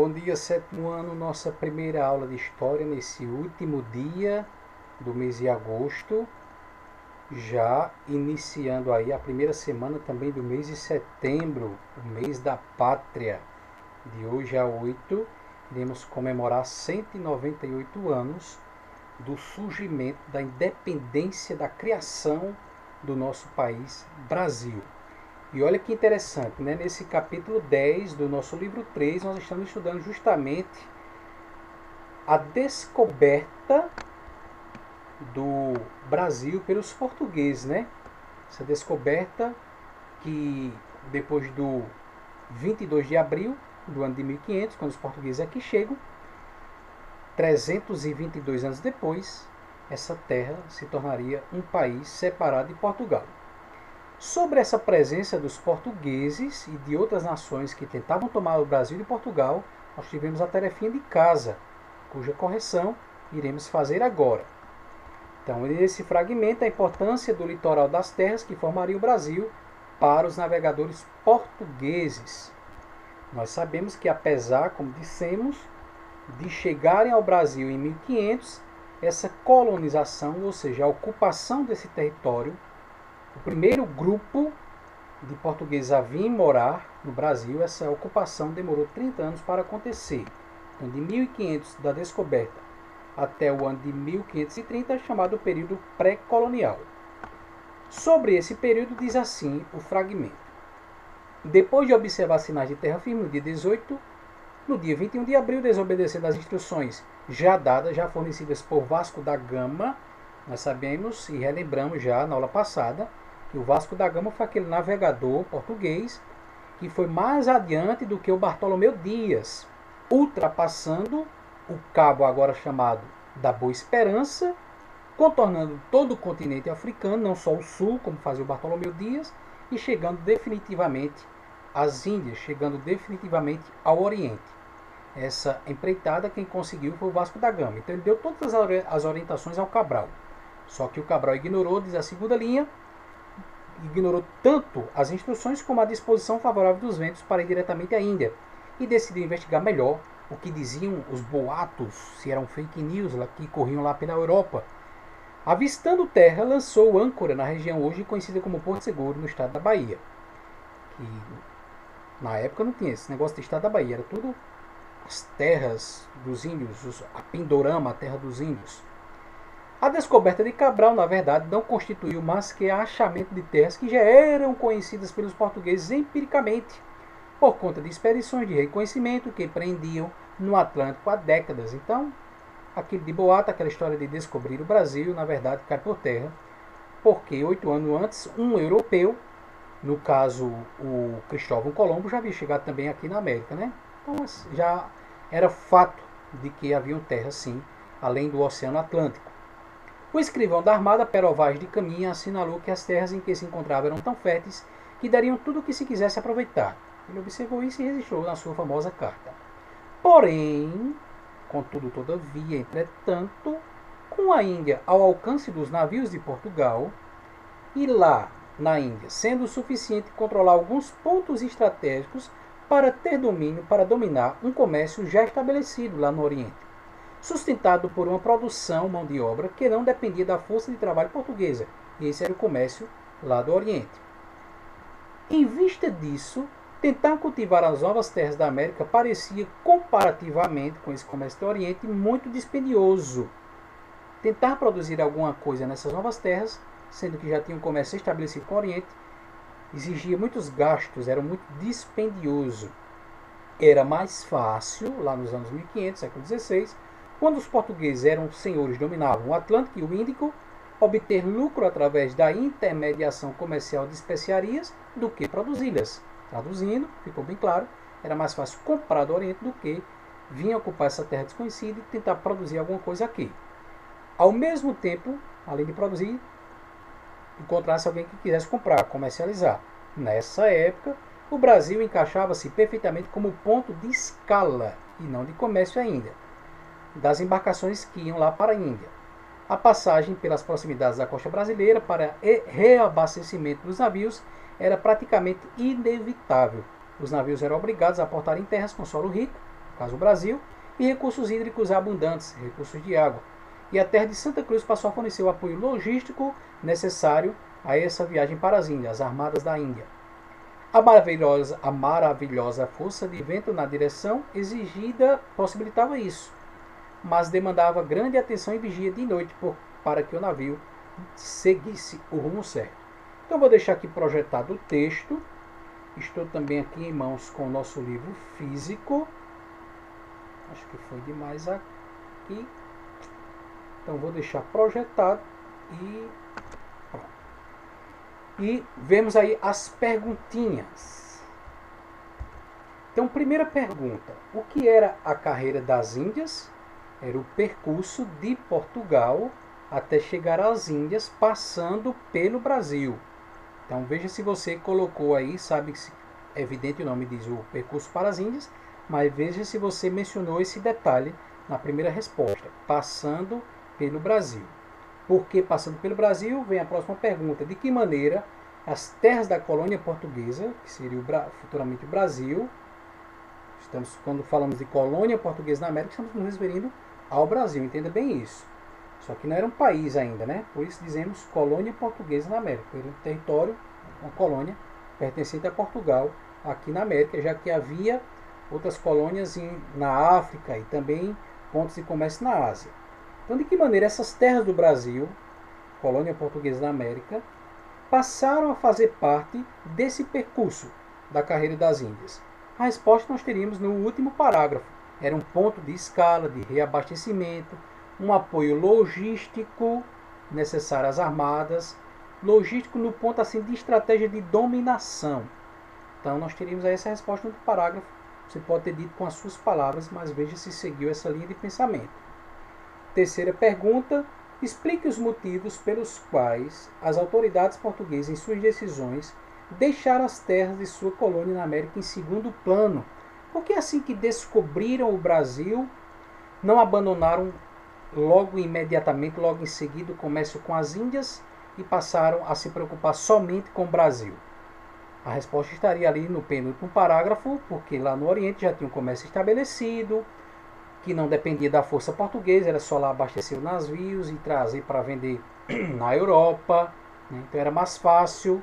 Bom dia, sétimo ano, nossa primeira aula de História nesse último dia do mês de agosto, já iniciando aí a primeira semana também do mês de setembro, o mês da pátria. De hoje a 8, iremos comemorar 198 anos do surgimento da independência, da criação do nosso país, Brasil. E olha que interessante, né? Nesse capítulo 10 do nosso livro 3, nós estamos estudando justamente a descoberta do Brasil pelos portugueses, né? Essa descoberta que depois do 22 de abril do ano de 1500, quando os portugueses aqui chegam, 322 anos depois, essa terra se tornaria um país separado de Portugal. Sobre essa presença dos portugueses e de outras nações que tentavam tomar o Brasil de Portugal, nós tivemos a tarefinha de casa, cuja correção iremos fazer agora. Então, nesse fragmento, a importância do litoral das terras que formaria o Brasil para os navegadores portugueses. Nós sabemos que, apesar, como dissemos, de chegarem ao Brasil em 1500, essa colonização, ou seja, a ocupação desse território, o primeiro grupo de portugueses a vir morar no Brasil, essa ocupação demorou 30 anos para acontecer. Então, de 1500 da descoberta até o ano de 1530 é chamado período pré-colonial. Sobre esse período diz assim o fragmento. Depois de observar sinais de terra firme no dia 18, no dia 21 de abril, desobedecendo às instruções já dadas, já fornecidas por Vasco da Gama, nós sabemos e relembramos já na aula passada, que o Vasco da Gama foi aquele navegador português que foi mais adiante do que o Bartolomeu Dias, ultrapassando o cabo agora chamado da Boa Esperança, contornando todo o continente africano, não só o sul, como fazia o Bartolomeu Dias, e chegando definitivamente às Índias, chegando definitivamente ao Oriente. Essa empreitada quem conseguiu foi o Vasco da Gama. Então ele deu todas as orientações ao Cabral. Só que o Cabral ignorou, diz a segunda linha, ignorou tanto as instruções como a disposição favorável dos ventos para ir diretamente à Índia e decidiu investigar melhor o que diziam os boatos, se eram fake news que corriam lá pela Europa. Avistando terra, lançou âncora na região hoje conhecida como Porto Seguro, no estado da Bahia. Que na época não tinha esse negócio de estado da Bahia, era tudo as terras dos índios, a Pindorama, a terra dos índios. A descoberta de Cabral, na verdade, não constituiu mais que achamento de terras que já eram conhecidas pelos portugueses empiricamente, por conta de expedições de reconhecimento que empreendiam no Atlântico há décadas. Então, aquilo de boato, aquela história de descobrir o Brasil, na verdade, cai por terra, porque 8 anos antes, um europeu, no caso o Cristóvão Colombo, já havia chegado também aqui na América, né? Então, já era fato de que haviam terras, sim, além do Oceano Atlântico. O escrivão da armada, Pero Vaz de Caminha, assinalou que as terras em que se encontravam eram tão férteis que dariam tudo o que se quisesse aproveitar. Ele observou isso e registrou na sua famosa carta. Porém, contudo, todavia, entretanto, com a Índia ao alcance dos navios de Portugal, e lá na Índia sendo suficiente controlar alguns pontos estratégicos para ter domínio, para dominar um comércio já estabelecido lá no Oriente, sustentado por uma produção, mão de obra, que não dependia da força de trabalho portuguesa. E esse era o comércio lá do Oriente. Em vista disso, tentar cultivar as novas terras da América parecia, comparativamente com esse comércio do Oriente, muito dispendioso. Tentar produzir alguma coisa nessas novas terras, sendo que já tinha um comércio estabelecido com o Oriente, exigia muitos gastos, era muito dispendioso. Era mais fácil, lá nos anos 1500, século XVI, quando os portugueses eram senhores, dominavam o Atlântico e o Índico, obter lucro através da intermediação comercial de especiarias do que produzi-las. Traduzindo, ficou bem claro, era mais fácil comprar do Oriente do que vir ocupar essa terra desconhecida e tentar produzir alguma coisa aqui. Ao mesmo tempo, além de produzir, encontrasse alguém que quisesse comprar, comercializar. Nessa época, o Brasil encaixava-se perfeitamente como ponto de escala, e não de comércio ainda, das embarcações que iam lá para a Índia. A passagem pelas proximidades da costa brasileira para reabastecimento dos navios era praticamente inevitável. Os navios eram obrigados a aportar em terras com solo rico, no caso o Brasil, e recursos hídricos abundantes, recursos de água. E a terra de Santa Cruz passou a fornecer o apoio logístico necessário a essa viagem para as Índias, as Armadas da Índia. A maravilhosa força de vento na direção exigida possibilitava isso, mas demandava grande atenção e vigia de noite para que o navio seguisse o rumo certo. Então vou deixar aqui projetado o texto. Estou também aqui em mãos com o nosso livro físico. Acho que foi demais aqui. Então vou deixar projetado e pronto. E vemos aí as perguntinhas. Então, primeira pergunta. O que era a carreira das Índias? Era o percurso de Portugal até chegar às Índias, passando pelo Brasil. Então, veja se você colocou aí, sabe que é evidente, o nome diz o percurso para as Índias, mas veja se você mencionou esse detalhe na primeira resposta, passando pelo Brasil. Por que passando pelo Brasil? Vem a próxima pergunta. De que maneira as terras da colônia portuguesa, que seria futuramente o Brasil, quando falamos de colônia portuguesa na América, estamos nos referindo ao Brasil, entenda bem isso. Só que não era um país ainda, né? Por isso dizemos colônia portuguesa na América. Era um território, uma colônia pertencente a Portugal aqui na América, já que havia outras colônias na África e também pontos de comércio na Ásia. Então, de que maneira essas terras do Brasil, colônia portuguesa na América, passaram a fazer parte desse percurso da carreira das Índias? A resposta nós teríamos no último parágrafo. Era um ponto de escala, de reabastecimento, um apoio logístico necessário às armadas, logístico no ponto assim de estratégia de dominação. Então nós teríamos aí essa resposta no parágrafo. Você pode ter dito com as suas palavras, mas veja se seguiu essa linha de pensamento. Terceira pergunta. Explique os motivos pelos quais as autoridades portuguesas, em suas decisões, deixaram as terras de sua colônia na América em segundo plano. Porque assim que descobriram o Brasil, não abandonaram logo imediatamente, logo em seguida, o comércio com as Índias e passaram a se preocupar somente com o Brasil? A resposta estaria ali no penúltimo parágrafo, porque lá no Oriente já tinha um comércio estabelecido, que não dependia da força portuguesa, era só lá abastecer os navios e trazer para vender na Europa. Então era mais fácil,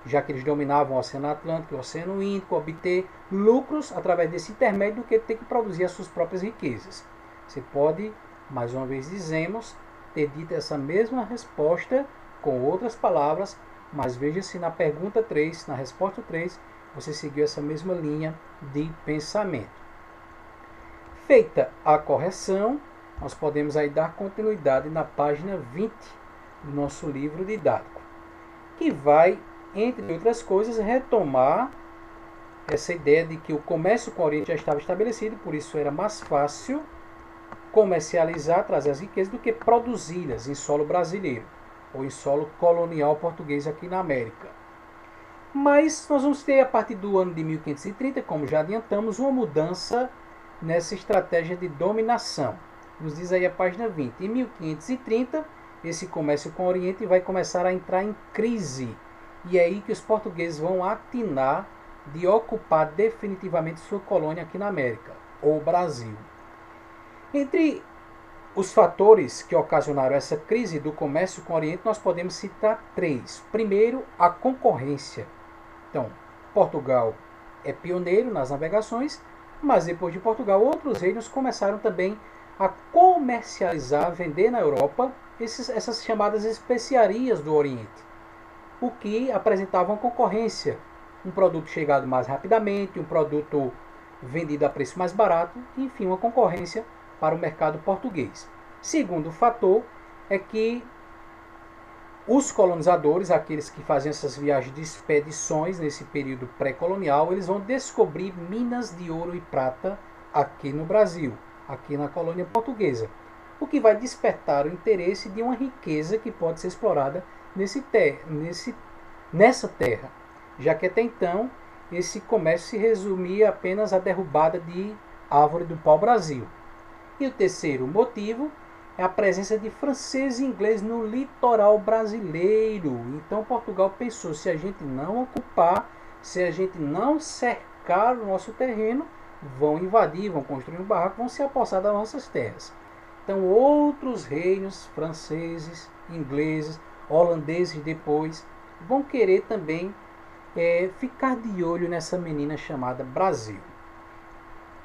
já que eles dominavam o Oceano Atlântico e o Oceano Índico, obter lucros através desse intermédio do que ter que produzir as suas próprias riquezas. Você pode, mais uma vez dizemos, ter dito essa mesma resposta com outras palavras, mas veja se na pergunta 3, na resposta 3, você seguiu essa mesma linha de pensamento. Feita a correção, nós podemos aí dar continuidade na página 20 do nosso livro didático, que vai, entre outras coisas, retomar essa ideia de que o comércio com o Oriente já estava estabelecido, por isso era mais fácil comercializar, trazer as riquezas, do que produzi-las em solo brasileiro ou em solo colonial português aqui na América. Mas nós vamos ter, a partir do ano de 1530, como já adiantamos, uma mudança nessa estratégia de dominação. Nos diz aí a página 20. Em 1530, esse comércio com o Oriente vai começar a entrar em crise. E é aí que os portugueses vão atinar de ocupar definitivamente sua colônia aqui na América, ou Brasil. Entre os fatores que ocasionaram essa crise do comércio com o Oriente, nós podemos citar 3. Primeiro, a concorrência. Então, Portugal é pioneiro nas navegações, mas depois de Portugal, outros reinos começaram também a comercializar, vender na Europa essas chamadas especiarias do Oriente, o que apresentava uma concorrência. Um produto chegado mais rapidamente, um produto vendido a preço mais barato, enfim, uma concorrência para o mercado português. Segundo fator é que os colonizadores, aqueles que faziam essas viagens de expedições nesse período pré-colonial, eles vão descobrir minas de ouro e prata aqui no Brasil, aqui na colônia portuguesa, o que vai despertar o interesse de uma riqueza que pode ser explorada nessa terra, já que até então esse comércio se resumia apenas à derrubada de árvore do pau-brasil. E o terceiro motivo é a presença de francês e inglês no litoral brasileiro. Então Portugal pensou, se a gente não ocupar, se a gente não cercar o nosso terreno, vão invadir, vão construir um barraco, vão se apossar das nossas terras. Então outros reinos, franceses, ingleses, holandeses depois, vão querer também ficar de olho nessa menina chamada Brasil.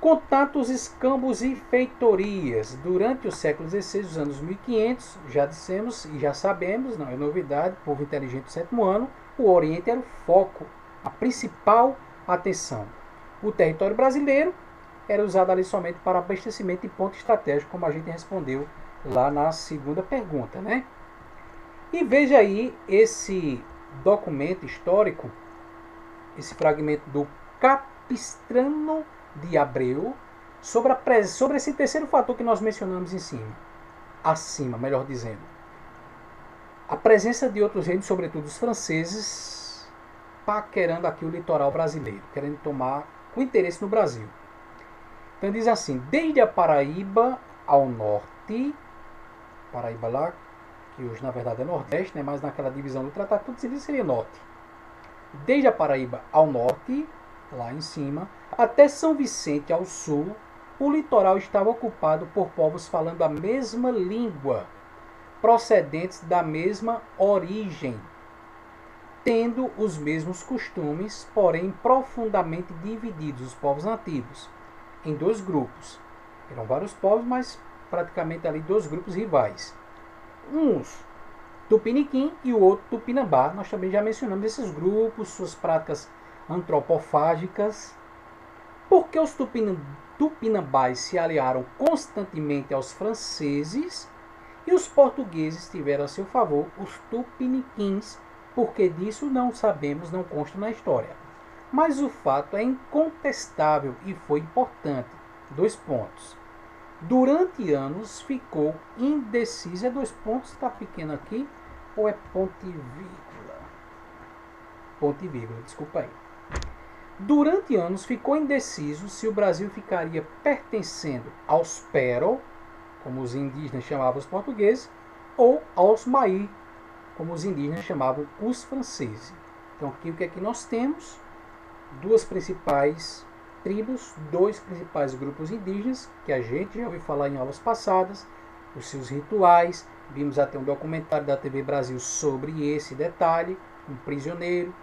Contatos, escambos e feitorias. Durante o século XVI, os anos 1500, já dissemos e já sabemos, não é novidade, povo inteligente do sétimo ano, o Oriente era o foco, a principal atenção. O território brasileiro era usado ali somente para abastecimento e ponto estratégico, como a gente respondeu lá na segunda pergunta, né? E veja aí esse documento histórico, esse fragmento do Capistrano de Abreu, sobre esse terceiro fator que nós mencionamos acima, melhor dizendo. A presença de outros reinos, sobretudo os franceses, paquerando aqui o litoral brasileiro, querendo tomar o interesse no Brasil. Então diz assim, desde a Paraíba ao norte, Paraíba lá, que hoje na verdade é Nordeste, né, mas naquela divisão do Tratado tudo seria Norte. Desde a Paraíba ao norte, lá em cima, até São Vicente ao sul, o litoral estava ocupado por povos falando a mesma língua, procedentes da mesma origem, tendo os mesmos costumes, porém profundamente divididos, os povos nativos, em dois grupos. Eram vários povos, mas praticamente ali dois grupos rivais. Uns Tupiniquim e o outro Tupinambá. Nós também já mencionamos esses grupos, suas práticas antropofágicas. Porque os tupinambás se aliaram constantemente aos franceses e os portugueses tiveram a seu favor os tupiniquins, porque disso não sabemos, não consta na história. Mas o fato é incontestável e foi importante. 2 pontos. Durante anos ficou indeciso. É 2 pontos, está pequeno aqui, ou é ponto e vírgula? Ponto e vírgula, desculpa aí. Durante anos ficou indeciso se o Brasil ficaria pertencendo aos Pero, como os indígenas chamavam os portugueses, ou aos Maí, como os indígenas chamavam os franceses. Então aqui o que é que nós temos? 2 principais tribos, 2 principais grupos indígenas, que a gente já ouviu falar em aulas passadas, os seus rituais. Vimos até um documentário da TV Brasil sobre esse detalhe, um prisioneiro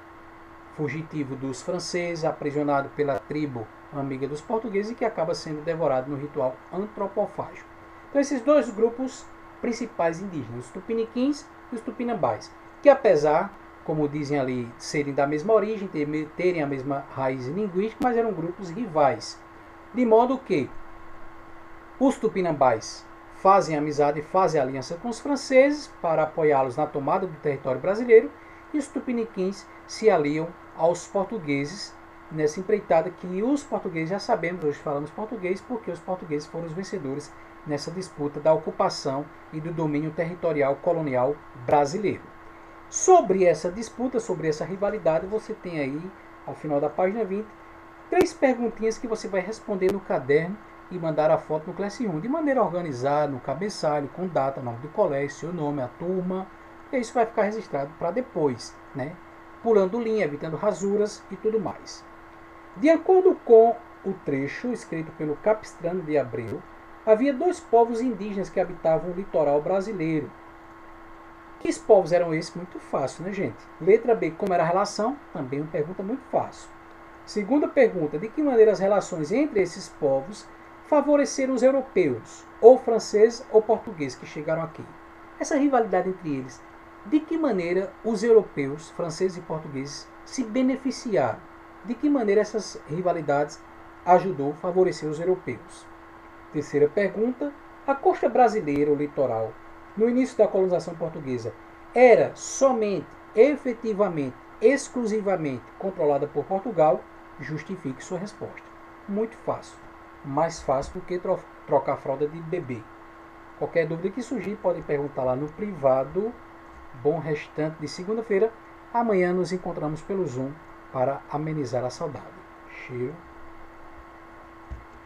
fugitivo dos franceses, aprisionado pela tribo amiga dos portugueses e que acaba sendo devorado no ritual antropofágico. Então esses 2 grupos principais indígenas, os tupiniquins e os tupinambás, que apesar, como dizem ali, serem da mesma origem, terem a mesma raiz linguística, mas eram grupos rivais. De modo que os tupinambás fazem amizade e fazem aliança com os franceses para apoiá-los na tomada do território brasileiro, e os tupiniquins se aliam aos portugueses nessa empreitada que os portugueses, já sabemos, hoje falamos português, porque os portugueses foram os vencedores nessa disputa da ocupação e do domínio territorial colonial brasileiro. Sobre essa disputa, sobre essa rivalidade, você tem aí, ao final da página 20, 3 perguntinhas que você vai responder no caderno e mandar a foto no Classroom, de maneira organizada, no cabeçalho, com data, nome do colégio, seu nome, a turma, e isso vai ficar registrado para depois, né? Pulando linha, evitando rasuras e tudo mais. De acordo com o trecho escrito pelo Capistrano de Abreu, havia 2 povos indígenas que habitavam o litoral brasileiro. Que povos eram esses? Muito fácil, né, gente? Letra B, como era a relação? Também uma pergunta muito fácil. Segunda pergunta, de que maneira as relações entre esses povos favoreceram os europeus, ou franceses ou portugueses que chegaram aqui? Essa rivalidade entre eles, de que maneira os europeus, franceses e portugueses se beneficiaram? De que maneira essas rivalidades ajudou a favorecer os europeus? Terceira pergunta, a costa brasileira, o litoral, no início da colonização portuguesa, era somente, efetivamente, exclusivamente controlada por Portugal? Justifique sua resposta. Muito fácil. Mais fácil do que trocar a fralda de bebê. Qualquer dúvida que surgir, pode perguntar lá no privado. Bom restante de segunda-feira. Amanhã nos encontramos pelo Zoom para amenizar a saudade. Cheiro.